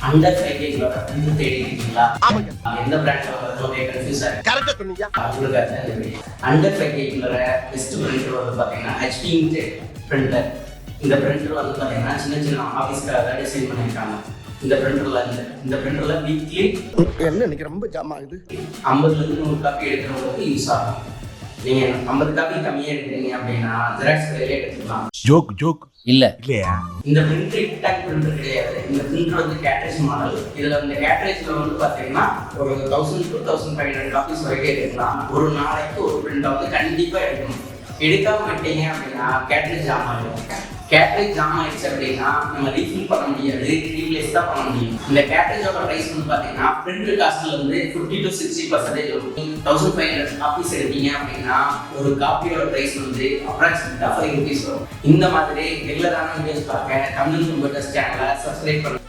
Under 5K print தேடிட்டீங்களா? எந்த brand வாங்குறதுனே confuse ஆகுது. கரெக்ட்டா சொன்னீங்க. உங்களுக்கு அண்டர் 5K பெஸ்ட் பிரிண்டர் வந்து பாத்தீங்கன்னா HP இன்க்ஜெட் பிரிண்டர். இந்த பிரிண்டர் வந்து பாத்தீங்கன்னா சின்ன சின்ன ஆஃபீஸ்க்காக டிசைன் பண்ணியிருக்காங்க. இந்த பிரிண்டர்ல வீக்லி என்ன இன்னைக்கு ரொம்ப ஜாம் ஆகுது. 50ல 100 காப்பி எடுக்கிறவங்களுக்கு யூஸ் ஆகும். நீங்க 50 காப்பி கம்மியா எடுக்கிறீங்க அப்படின்னா ஜெராக்ஸ் கடையிலே எடுத்துக்கலாம். ஜோக் இல்லையா? இந்த பிரிண்டர் இன்டாக்ட் பிரிண்டர் கிடையாது. இந்த பிரிண்டர் வந்து கேட்ரேஜ் மாடல். இதுல இந்த கேட்ரேஜ்ல வந்து பாத்தீங்கன்னா ஒரு 1000 to 1500 காப்பீஸ் வரைக்கும் எடுக்கலாம். ஒரு நாளைக்கு ஒரு பிரிண்ட் வந்து கண்டிப்பா எடுக்கணும். எடுக்காம விட்டீங்க அப்படின்னா கேட்ரேஜ் ஜாம் ஆகும். கேட்ரேஜ் ஜாம் ஆயிடுச்சு அப்படின்னா நம்ம ரீஃபில் பண்ண முடியாது, ரீப்ளேஸ் தான் பண்ண முடியும். இந்த கேட்ரேஜோட ப்ரைஸ் வந்து பார்த்தீங்கன்னா பிரிண்டர் காஸ்ட்ல இருந்து 50 to 60% வரும். 1500 காப்பீஸ் எடுத்தீங்க அப்படின்னா ஒரு காப்பியோட ப்ரைஸ் வந்து அப்ராக்சிமேட்டா 5 rupees வரும். இந்த மாதிரி ரெகுலரான வீடியோஸ் பார்க்க தமிழ் கம்ப்யூட்டர்ஸ் சேனலை சப்ஸ்கிரைப் பண்ணுங்க.